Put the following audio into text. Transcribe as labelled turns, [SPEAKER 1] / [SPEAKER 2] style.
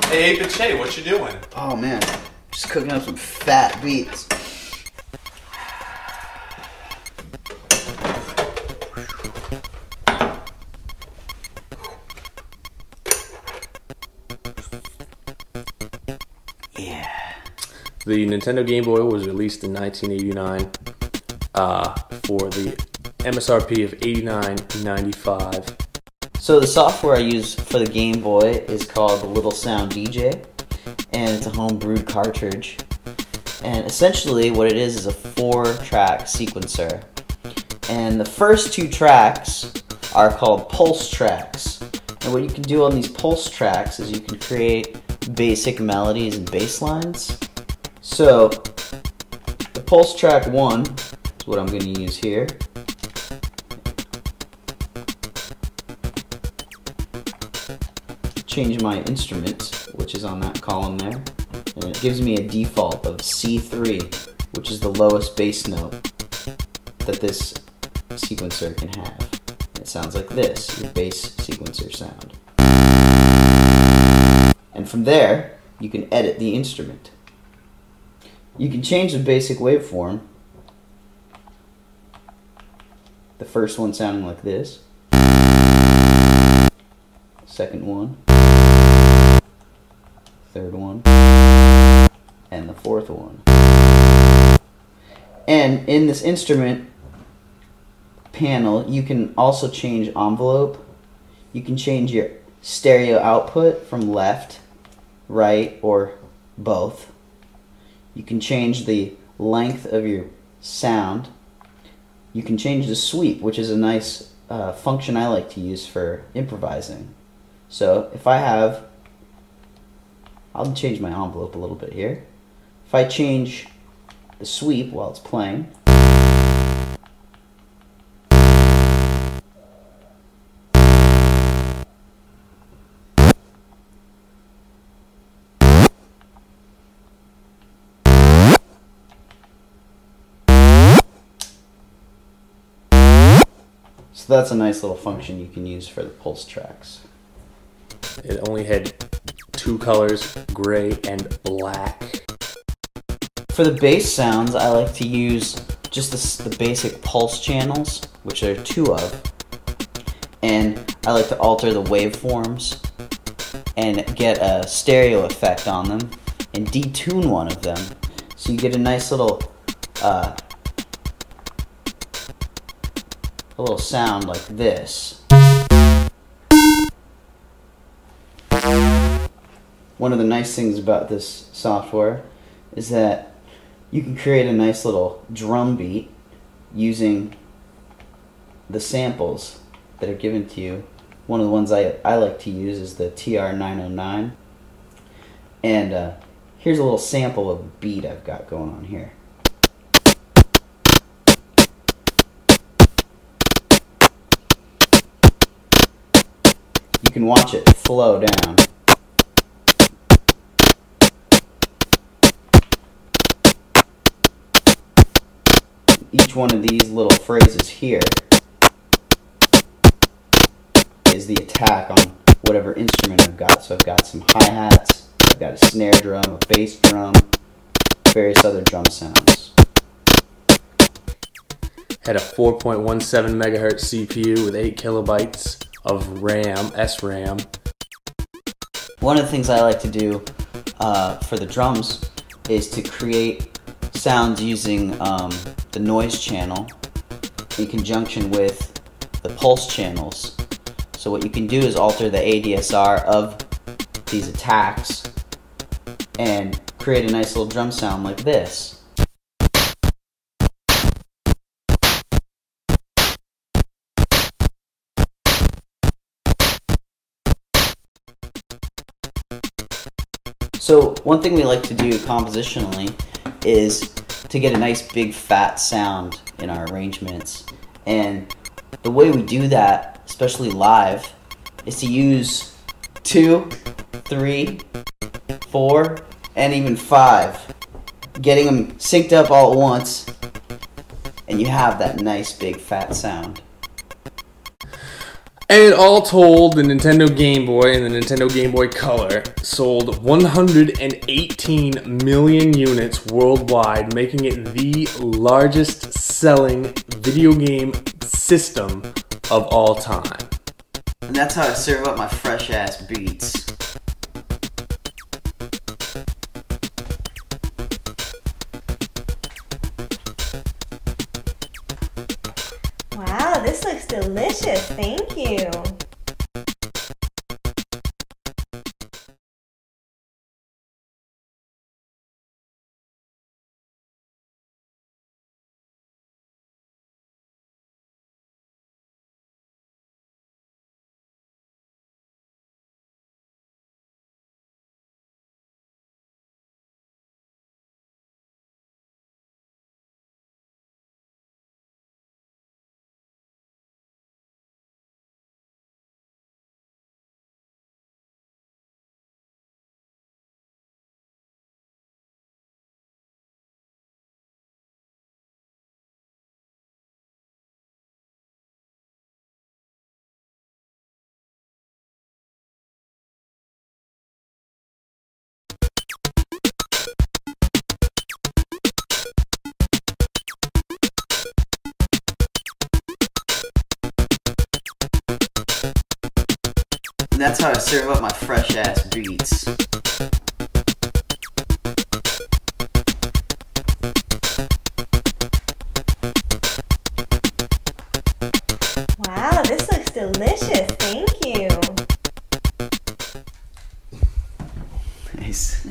[SPEAKER 1] Hey, 8BITches, what you doing?
[SPEAKER 2] Oh man, just cooking up some fat beats. Yeah.
[SPEAKER 3] The Nintendo Game Boy was released in 1989 for the MSRP of $89.95.
[SPEAKER 2] So the software I use for the Game Boy is called the LSDj, and it's a homebrewed cartridge. And essentially what it is a 4-track sequencer. And the first 2 tracks are called pulse tracks. And what you can do on these pulse tracks is you can create basic melodies and bass lines. So the pulse track 1 is what I'm going to use here. Change my instrument, which is on that column there, and it gives me a default of C3, which is the lowest bass note that this sequencer can have. And it sounds like this, your bass sequencer sound. And from there, you can edit the instrument. You can change the basic waveform. The first one sounding like this. Second one. Third one, and the fourth one. And in this instrument panel, you can also change envelope. You can change your stereo output from left, right, or both. You can change the length of your sound. You can change the sweep, which is a nice function I like to use for improvising. So if I have, I'll change my envelope a little bit here. If I change the sweep while it's playing, so that's a nice little function you can use for the pulse tracks.
[SPEAKER 3] It only had 2 colors, gray and black.
[SPEAKER 2] For the bass sounds, I like to use just the basic pulse channels, which there are 2 of. And I like to alter the waveforms and get a stereo effect on them and detune one of them. So you get a nice little sound like this. One of the nice things about this software is that you can create a nice little drum beat using the samples that are given to you. One of the ones I like to use is the TR-909. And here's a little sample of a beat I've got going on here. You can watch it flow down. Each one of these little phrases here is the attack on whatever instrument I've got. So I've got some hi-hats, I've got a snare drum, a bass drum, various other drum sounds.
[SPEAKER 3] Had a 4.17 megahertz CPU with 8 kilobytes of RAM, SRAM.
[SPEAKER 2] One of the things I like to do for the drums is to create sounds using the noise channel in conjunction with the pulse channels. So what you can do is alter the ADSR of these attacks and create a nice little drum sound like this. So one thing we like to do compositionally is to get a nice big fat sound in our arrangements. And the way we do that, especially live, is to use 2, 3, 4, and even 5. Getting them synced up all at once, and you have that nice big fat sound.
[SPEAKER 3] And all told, the Nintendo Game Boy and the Nintendo Game Boy Color sold 118 million units worldwide, making it the largest selling video game system of all time.
[SPEAKER 2] And that's how I serve up my fresh ass beats.
[SPEAKER 1] Wow, this looks delicious. Thank you.
[SPEAKER 2] And that's how I serve up my fresh ass beats.
[SPEAKER 1] Wow, this looks delicious. Thank you.
[SPEAKER 2] Nice.